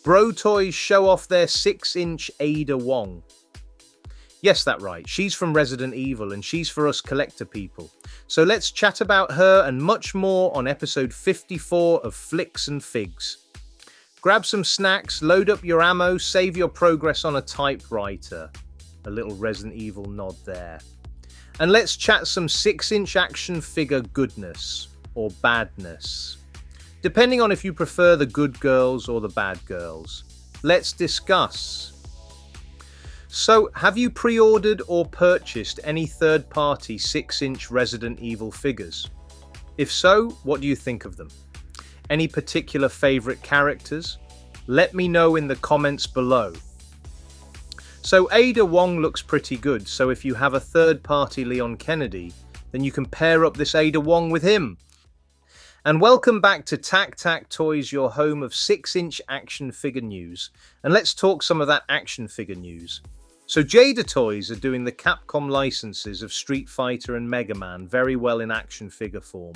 Bro Toys show off their 6-inch Ada Wong. Yes, that's right, she's from Resident Evil and she's for us collector people. So let's chat about her and much more on episode 54 of Flicks and Figs. Grab some snacks, load up your ammo, save your progress on a typewriter. A little Resident Evil nod there. And let's chat some 6-inch action figure goodness or badness. Depending on if you prefer the good girls or the bad girls. Let's discuss. So, have you pre-ordered or purchased any third-party 6-inch Resident Evil figures? If so, what do you think of them? Any particular favorite characters? Let me know in the comments below. So Ada Wong looks pretty good, so if you have a third-party Leon Kennedy, then you can pair up this Ada Wong with him. And welcome back to TAKTAK Toys, your home of 6-inch action figure news. And let's talk some of that action figure news. So Jada Toys are doing the Capcom licenses of Street Fighter and Mega Man very well in action figure form.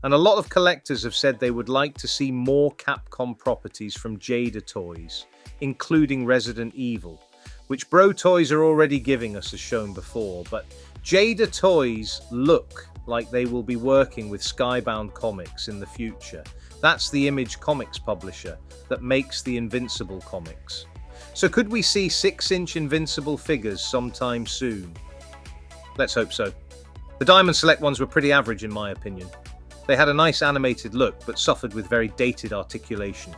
And a lot of collectors have said they would like to see more Capcom properties from Jada Toys, including Resident Evil, which Bro Toys are already giving us as shown before. But Jada Toys look like they will be working with Skybound Comics in the future. That's the Image Comics publisher that makes the Invincible comics. So could we see 6-inch Invincible figures sometime soon? Let's hope so. The Diamond Select ones were pretty average in my opinion. They had a nice animated look, but suffered with very dated articulation.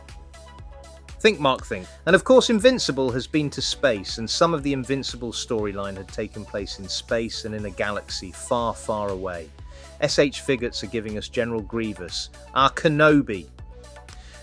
Think Mark think. And of course Invincible has been to space, and some of the Invincible storyline had taken place in space and in a galaxy far, far away. SH Figures are giving us General Grievous, our Kenobi.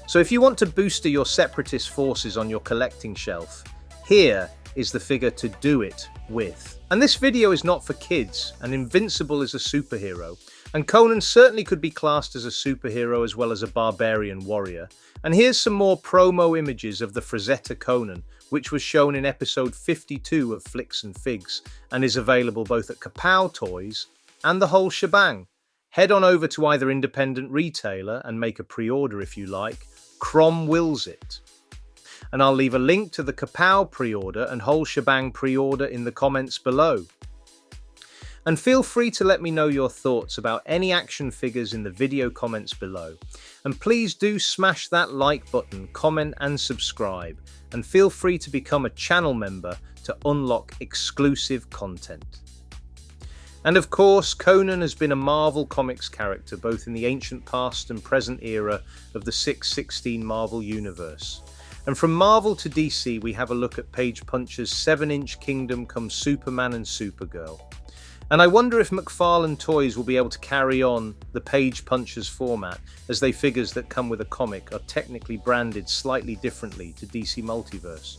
So if you want to booster your separatist forces on your collecting shelf, here is the figure to do it with. And this video is not for kids, and Invincible is a superhero, and Conan certainly could be classed as a superhero as well as a barbarian warrior. And here's some more promo images of the Frazetta Conan, which was shown in episode 52 of Flicks and Figs, and is available both at Kapow Toys and the whole shebang. Head on over to either independent retailer and make a pre-order if you like. Crom wills it. And I'll leave a link to the Kapow pre-order and whole shebang pre-order in the comments below. And feel free to let me know your thoughts about any action figures in the video comments below. And please do smash that like button, comment and subscribe. And feel free to become a channel member to unlock exclusive content. And of course, Conan has been a Marvel Comics character both in the ancient past and present era of the 616 Marvel Universe. And from Marvel to DC, we have a look at Page Puncher's 7-inch Kingdom Come Superman and Supergirl. And I wonder if McFarlane Toys will be able to carry on the Page Punchers format, as they figures that come with a comic are technically branded slightly differently to DC Multiverse.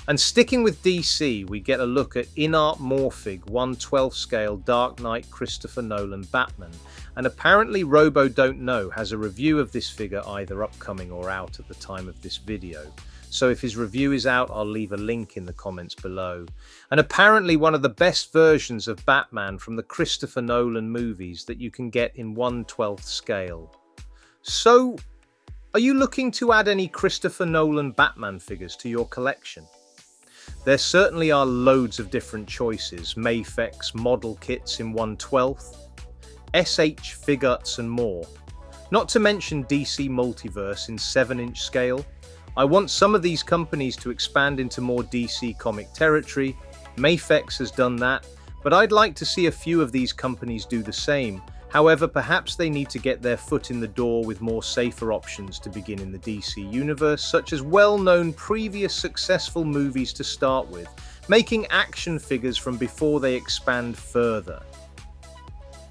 And sticking with DC, we get a look at Inart Morphig 1/12 scale Dark Knight Christopher Nolan Batman. And apparently Robo Don't Know has a review of this figure either upcoming or out at the time of this video. So if his review is out, I'll leave a link in the comments below. And apparently one of the best versions of Batman from the Christopher Nolan movies that you can get in 1/12 scale. So, are you looking to add any Christopher Nolan Batman figures to your collection? There certainly are loads of different choices, Mafex, model kits in 1/12, SH Figuarts and more. Not to mention DC Multiverse in 7-inch scale. I want some of these companies to expand into more DC comic territory. Mafex has done that, but I'd like to see a few of these companies do the same. However, perhaps they need to get their foot in the door with more safer options to begin in the DC universe, such as well-known previous successful movies to start with, making action figures from before they expand further.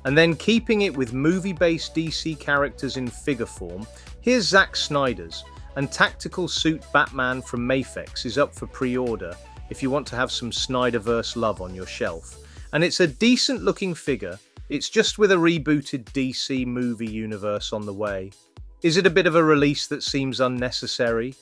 And then keeping it with movie-based DC characters in figure form, here's Zack Snyder's, and Tactical Suit Batman from Mafex is up for pre-order if you want to have some Snyderverse love on your shelf. And it's a decent looking figure. It's just with a rebooted DC movie universe on the way. Is it a bit of a release that seems unnecessary?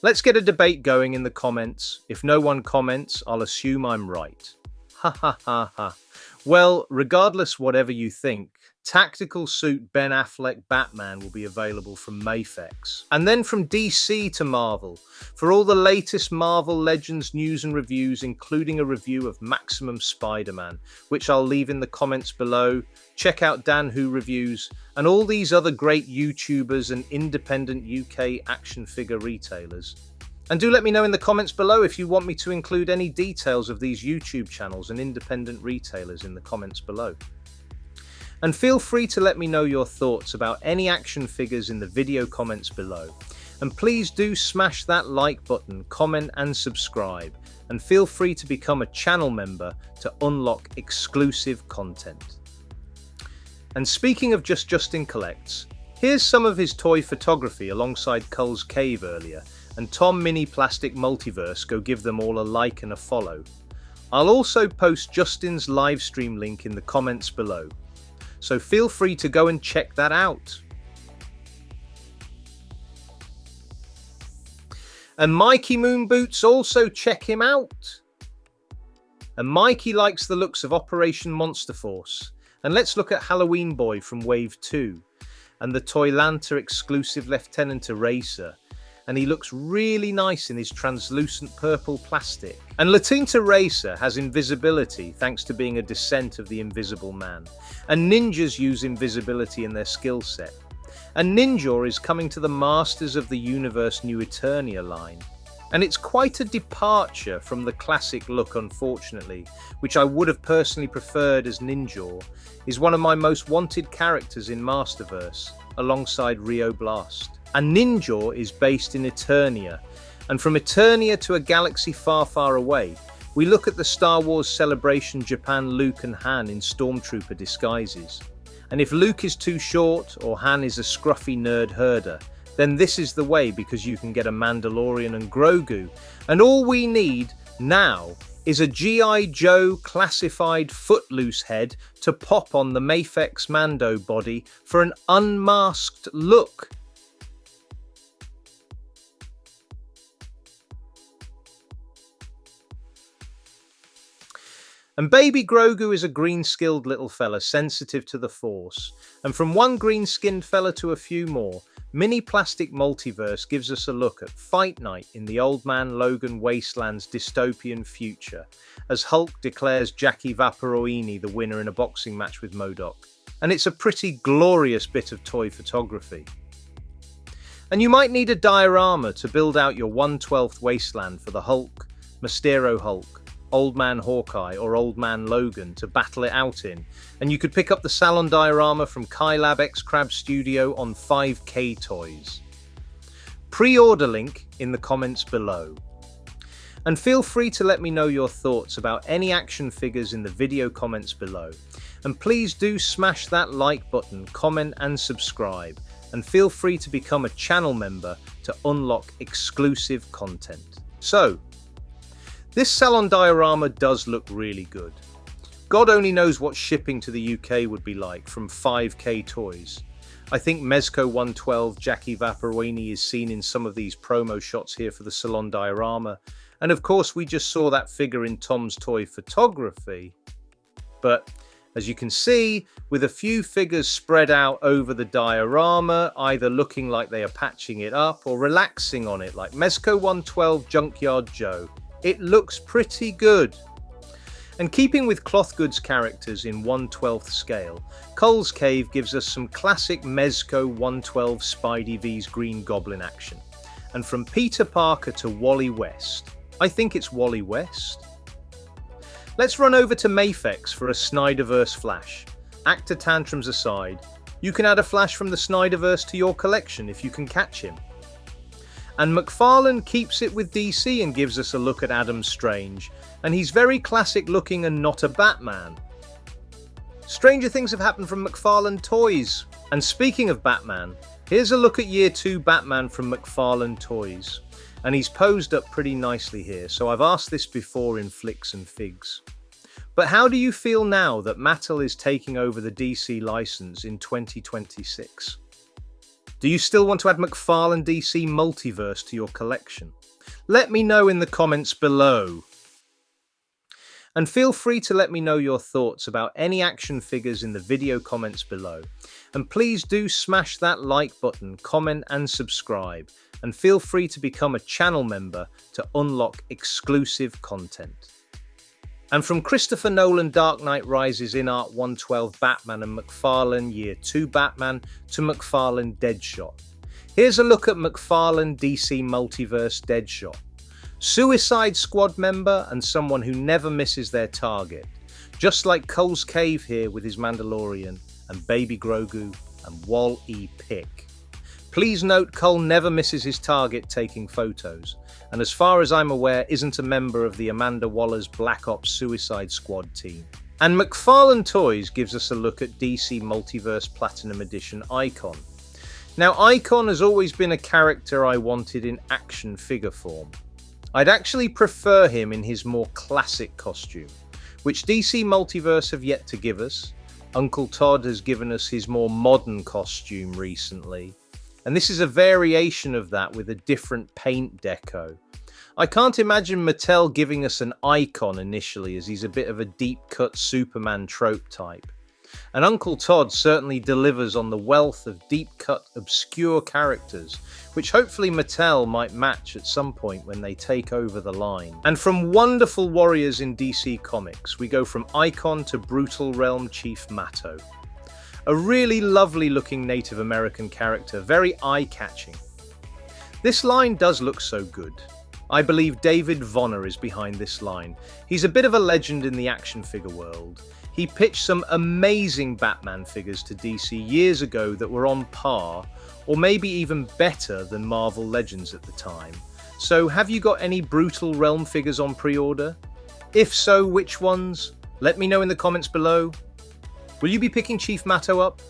Let's get a debate going in the comments. If no one comments, I'll assume I'm right. Ha ha ha ha. Well, regardless whatever you think, Tactical Suit Ben Affleck Batman will be available from Mafex. And then from DC to Marvel, for all the latest Marvel Legends news and reviews, including a review of Maximum Spider-Man, which I'll leave in the comments below. Check out Dan Who Reviews and all these other great YouTubers and independent UK action figure retailers. And do let me know in the comments below if you want me to include any details of these YouTube channels and independent retailers in the comments below. And feel free to let me know your thoughts about any action figures in the video comments below. And please do smash that like button, comment and subscribe. And feel free to become a channel member to unlock exclusive content. And speaking of Justin Collects, here's some of his toy photography alongside Cull's Cave earlier, and Tom Mini Plastic Multiverse, go give them all a like and a follow. I'll also post Justin's livestream link in the comments below, so feel free to go and check that out. And Mikey Moonboots, also check him out. And Mikey likes the looks of Operation Monster Force. And let's look at Halloween Boy from Wave 2 and the Toylanta exclusive Lieutenant Eraser. And he looks really nice in his translucent purple plastic. And Lieutenant Eraser has invisibility thanks to being a descent of the Invisible Man. And ninjas use invisibility in their skill set. And Ninja is coming to the Masters of the Universe New Eternia line. And it's quite a departure from the classic look, unfortunately, which I would have personally preferred, as Ninja is one of my most wanted characters in Masterverse, alongside Rio Blast. And Ninja is based in Eternia, and from Eternia to a galaxy far, far away, we look at the Star Wars Celebration Japan Luke and Han in Stormtrooper disguises. And if Luke is too short, or Han is a scruffy nerd herder, then this is the way, because you can get a Mandalorian and Grogu. And all we need now is a G.I. Joe classified Footloose head to pop on the Mafex Mando body for an unmasked look. And baby Grogu is a green-skilled little fella sensitive to the Force. And from one green-skinned fella to a few more, Mini Plastic Multiverse gives us a look at Fight Night in the Old Man Logan Wasteland's dystopian future, as Hulk declares Jackie Vaporowini the winner in a boxing match with MODOK. And it's a pretty glorious bit of toy photography. And you might need a diorama to build out your 1/12th Wasteland for the Hulk, Mysterio Hulk, Old Man Hawkeye or Old Man Logan to battle it out in, and you could pick up the Salon diorama from Kylab X Crab Studio on 5K Toys. Pre-order link in the comments below. And feel free to let me know your thoughts about any action figures in the video comments below. And please do smash that like button, comment and subscribe, and feel free to become a channel member to unlock exclusive content. So, this Salon diorama does look really good. God only knows what shipping to the UK would be like from 5K Toys. I think Mezco 112 Jackie Vaporowini is seen in some of these promo shots here for the Salon diorama. And of course we just saw that figure in Tom's Toy Photography. But as you can see, with a few figures spread out over the diorama, either looking like they are patching it up or relaxing on it like Mezco 112 Junkyard Joe. It looks pretty good. And keeping with cloth goods characters in 1/12th scale, Cull's Cave gives us some classic Mezco 112 Spidey V's Green Goblin action. And from Peter Parker to Wally West. I think it's Wally West. Let's run over to Mafex for a Snyderverse flash. Actor tantrums aside, you can add a flash from the Snyderverse to your collection if you can catch him. And McFarlane keeps it with DC and gives us a look at Adam Strange, and he's very classic looking and not a Batman. Stranger things have happened from McFarlane Toys. And speaking of Batman, here's a look at Year 2 Batman from McFarlane Toys. And he's posed up pretty nicely here, so I've asked this before in Flicks and Figs. But how do you feel now that Mattel is taking over the DC license in 2026? Do you still want to add McFarlane DC Multiverse to your collection? Let me know in the comments below. And feel free to let me know your thoughts about any action figures in the video comments below. And please do smash that like button, comment and subscribe. And feel free to become a channel member to unlock exclusive content. And from Christopher Nolan Dark Knight Rises Inart 112 Batman and McFarlane Year 2 Batman to McFarlane Deadshot. Here's a look at McFarlane DC Multiverse Deadshot. Suicide Squad member and someone who never misses their target. Just like Cole's Cave here with his Mandalorian and Baby Grogu and Wall-E Pick. Please note Cole never misses his target taking photos, and as far as I'm aware isn't a member of the Amanda Waller's Black Ops Suicide Squad team. And McFarlane Toys gives us a look at DC Multiverse Platinum Edition Icon. Now Icon has always been a character I wanted in action figure form. I'd actually prefer him in his more classic costume, which DC Multiverse have yet to give us. Uncle Todd has given us his more modern costume recently, and this is a variation of that with a different paint deco. I can't imagine Mattel giving us an Icon initially, as he's a bit of a deep-cut Superman trope type. And Uncle Todd certainly delivers on the wealth of deep-cut, obscure characters, which hopefully Mattel might match at some point when they take over the line. And from wonderful warriors in DC Comics, we go from Icon to Brutal Realm Chief Matto. A really lovely looking Native American character, very eye-catching. This line does look so good. I believe David Vonner is behind this line. He's a bit of a legend in the action figure world. He pitched some amazing Batman figures to DC years ago that were on par, or maybe even better than Marvel Legends at the time. So have you got any Brutal Realm figures on pre-order? If so, which ones? Let me know in the comments below. Will you be picking Chief Matto up?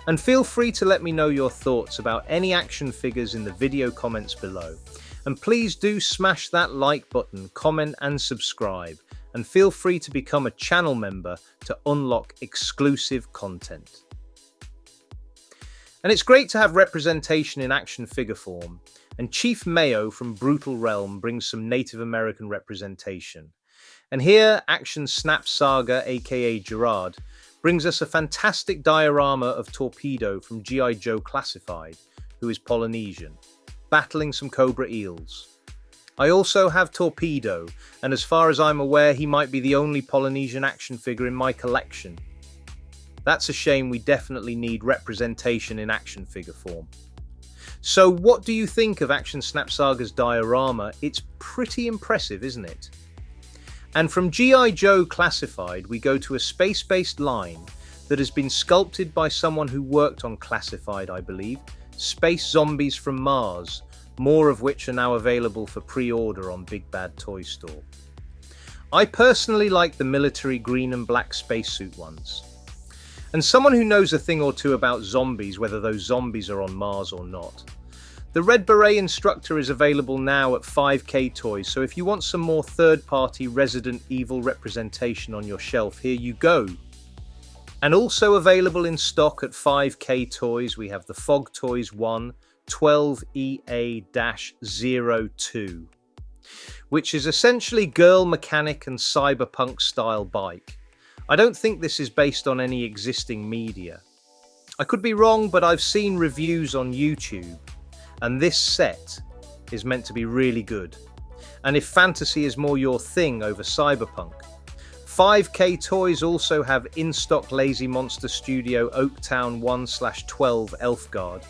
And feel free to let me know your thoughts about any action figures in the video comments below. And please do smash that like button, comment and subscribe. And feel free to become a channel member to unlock exclusive content. And it's great to have representation in action figure form, and Chief Mayo from Brutal Realm brings some Native American representation. And here, Action Snap Saga, aka Gerard, brings us a fantastic diorama of Torpedo from G.I. Joe Classified, who is Polynesian, battling some cobra eels. I also have Torpedo, and as far as I'm aware, he might be the only Polynesian action figure in my collection. That's a shame. We definitely need representation in action figure form. So what do you think of Action Snap Saga's diorama? It's pretty impressive, isn't it? And from G.I. Joe Classified, we go to a space-based line that has been sculpted by someone who worked on Classified, I believe, Space Zombies from Mars, more of which are now available for pre-order on Big Bad Toy Store. I personally like the military green and black spacesuit ones. And someone who knows a thing or two about zombies, whether those zombies are on Mars or not. The Red Beret Instructor is available now at 5K Toys, so if you want some more third-party Resident Evil representation on your shelf, here you go. And also available in stock at 5K Toys, we have the Fog Toys 1 12EA-02, which is essentially girl mechanic and cyberpunk style bike. I don't think this is based on any existing media. I could be wrong, but I've seen reviews on YouTube, and this set is meant to be really good. And if fantasy is more your thing over cyberpunk, 5K Toys also have in-stock Lazy Monster Studio Oaktown 1/12 Elfguard.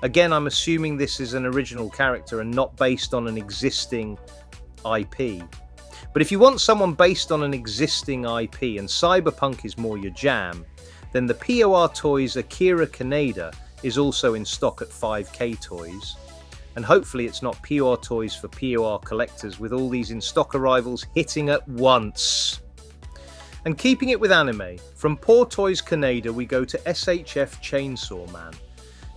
Again, I'm assuming this is an original character and not based on an existing IP. But if you want someone based on an existing IP and cyberpunk is more your jam, then the POR Toys Akira Kaneda is also in stock at 5K Toys. And hopefully it's not POR Toys for POR collectors with all these in-stock arrivals hitting at once. And keeping it with anime, from Poor Toys Kaneda we go to SHF Chainsaw Man.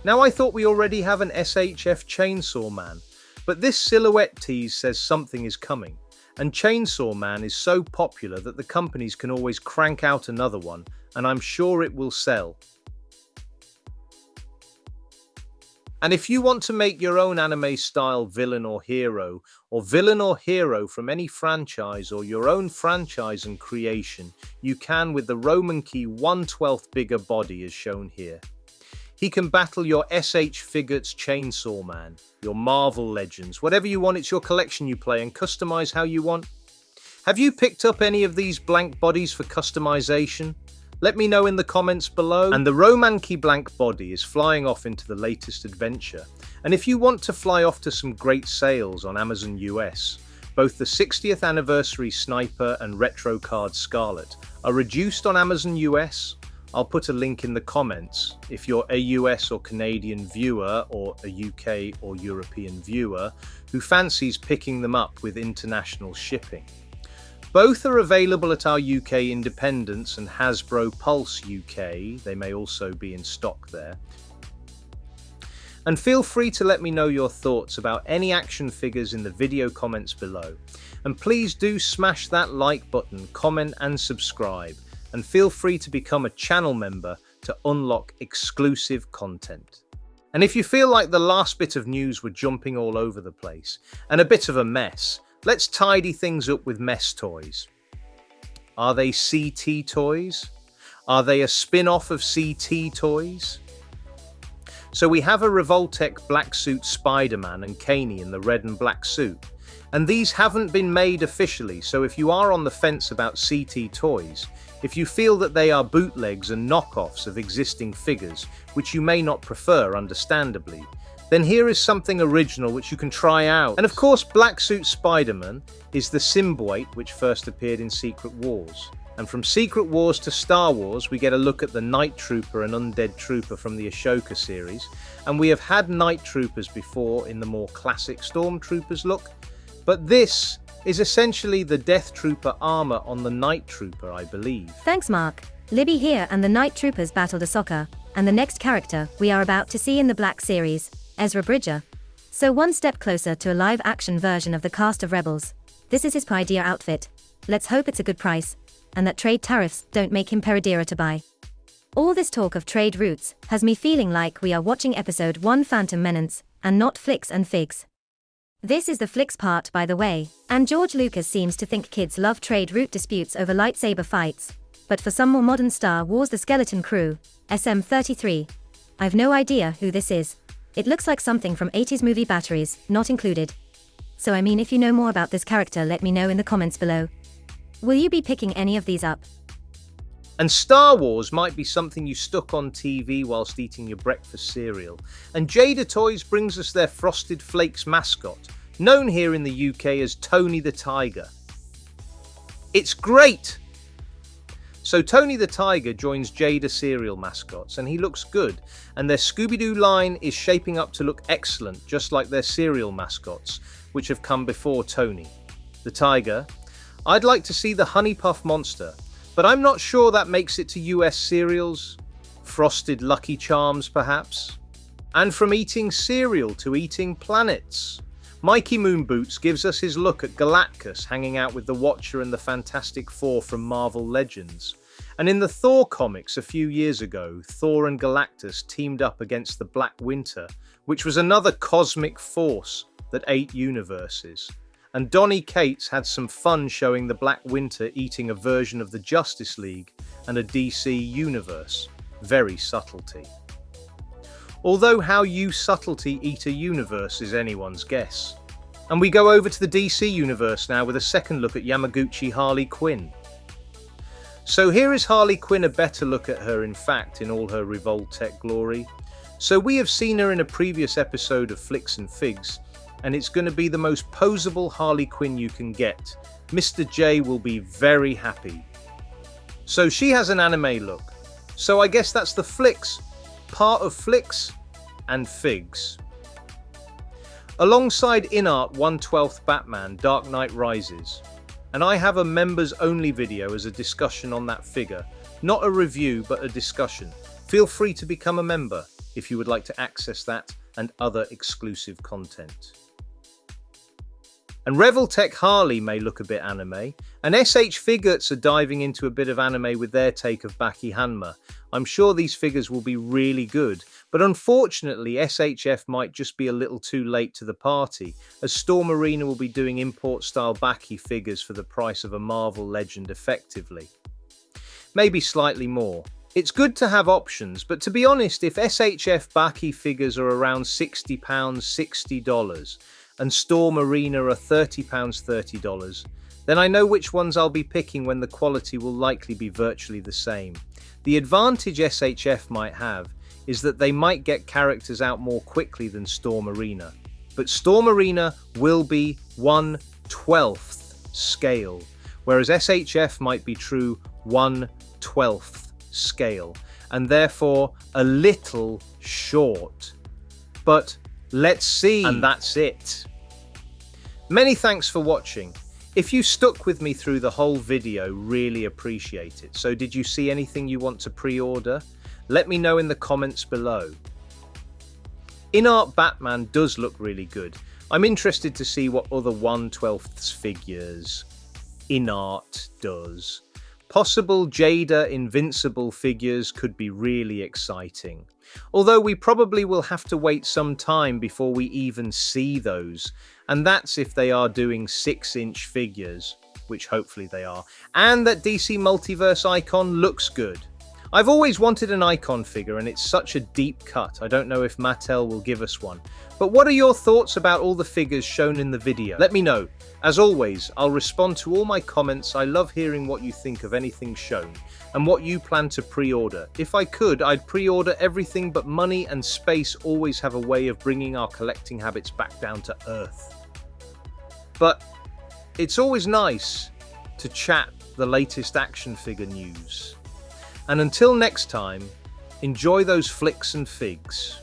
Now I thought we already have an SHF Chainsaw Man, but this silhouette tease says something is coming, and Chainsaw Man is so popular that the companies can always crank out another one, and I'm sure it will sell. And if you want to make your own anime-style villain or hero from any franchise or your own franchise and creation, you can with the Roman key 1/12 bigger body as shown here. He can battle your SH Figuarts Chainsaw Man, your Marvel Legends, whatever you want, it's your collection you play and customize how you want. Have you picked up any of these blank bodies for customization? Let me know in the comments below. And the Roman key blank body is flying off into the latest adventure. And if you want to fly off to some great sales on Amazon US, both the 60th anniversary Sniper and Retro Card Scarlet are reduced on Amazon US. I'll put a link in the comments if you're a US or Canadian viewer or a UK or European viewer who fancies picking them up with international shipping. Both are available at our UK independents and Hasbro Pulse UK. They may also be in stock there. And feel free to let me know your thoughts about any action figures in the video comments below. And please do smash that like button, comment and subscribe. And feel free to become a channel member to unlock exclusive content. And if you feel like the last bit of news were jumping all over the place and a bit of a mess, let's tidy things up with mess toys. Are they CT toys? Are they a spin-off of CT toys? So we have a Revoltech black suit Spider-Man and Kaney in the red and black suit. And these haven't been made officially, so if you are on the fence about CT toys, if you feel that they are bootlegs and knockoffs of existing figures, which you may not prefer understandably, then here is something original which you can try out. And of course, Black Suit Spider-Man is the symbiote which first appeared in Secret Wars. And from Secret Wars to Star Wars, we get a look at the Night Trooper and Undead Trooper from the Ashoka series. And we have had Night Troopers before in the more classic Stormtroopers look. But this is essentially the Death Trooper armor on the Night Trooper, I believe. Thanks, Mark. Libby here, and the Night Troopers battled Ahsoka, and the next character we are about to see in the Black series, Ezra Bridger. So one step closer to a live-action version of the cast of Rebels. This is his Peridea outfit. Let's hope it's a good price, and that trade tariffs don't make him Peridea to buy. All this talk of trade routes has me feeling like we are watching episode 1 Phantom Menace, and not Flicks and Figs. This is the Flicks part, by the way, and George Lucas seems to think kids love trade route disputes over lightsaber fights, but for some more modern Star Wars the Skeleton Crew, SM-33. I've no idea who this is. It looks like something from 80s movie Batteries, not included. So I mean, if you know more about this character, let me know in the comments below. Will you be picking any of these up? And Star Wars might be something you stuck on TV whilst eating your breakfast cereal. And Jada Toys brings us their Frosted Flakes mascot, known here in the UK as Tony the Tiger. It's great! So Tony the Tiger joins Jada cereal mascots and he looks good, and their Scooby-Doo line is shaping up to look excellent, just like their cereal mascots, which have come before Tony the Tiger. I'd like to see the Honey Puff Monster, but I'm not sure that makes it to US cereals. Frosted Lucky Charms perhaps? And from eating cereal to eating planets. Mikey Moonboots gives us his look at Galactus hanging out with the Watcher and the Fantastic Four from Marvel Legends. And in the Thor comics a few years ago, Thor and Galactus teamed up against the Black Winter, which was another cosmic force that ate universes. And Donny Cates had some fun showing the Black Winter eating a version of the Justice League and a DC universe. Very subtlety. Although how you subtlety eat a universe is anyone's guess. And we go over to the DC universe now with a second look at Yamaguchi Harley Quinn. So here is Harley Quinn, a better look at her in fact in all her Revoltech glory. So we have seen her in a previous episode of Flicks and Figs, and it's going to be the most posable Harley Quinn you can get. Mr. J will be very happy. So she has an anime look. So I guess that's the Flicks, part of Flicks and Figs. Alongside Inart 1/12 Batman Dark Knight Rises. And I have a members only video as a discussion on that figure. Not a review, but a discussion. Feel free to become a member if you would like to access that and other exclusive content. And Revoltech Harley may look a bit anime, and SH Figuarts are diving into a bit of anime with their take of Baki Hanma. I'm sure these figures will be really good, But unfortunately, SHF might just be a little too late to the party, as Storm Arena will be doing import-style Baki figures for the price of a Marvel Legend effectively. Maybe slightly more. It's good to have options, but to be honest, if SHF Baki figures are around £60, $60, and Storm Arena are £30, $30, then I know which ones I'll be picking when the quality will likely be virtually the same. The advantage SHF might have is that they might get characters out more quickly than Storm Arena. But Storm Arena will be 1/12th scale, whereas SHF might be true 1/12th scale, and therefore a little short. But let's see, and that's it. Many thanks for watching. If you stuck with me through the whole video, really appreciate it. So did you see anything you want to pre-order? Let me know in the comments below. Inart Batman does look really good. I'm interested to see what other 1/12th figures Inart does. Possible Jada Invincible figures could be really exciting. Although we probably will have to wait some time before we even see those, and that's if they are doing 6-inch figures, which hopefully they are, and that DC Multiverse icon looks good. I've always wanted an icon figure, and it's such a deep cut. I don't know if Mattel will give us one. But what are your thoughts about all the figures shown in the video? Let me know. As always, I'll respond to all my comments. I love hearing what you think of anything shown and what you plan to pre-order. If I could, I'd pre-order everything, but money and space always have a way of bringing our collecting habits back down to earth. But it's always nice to chat the latest action figure news. And until next time, enjoy those flicks and figs.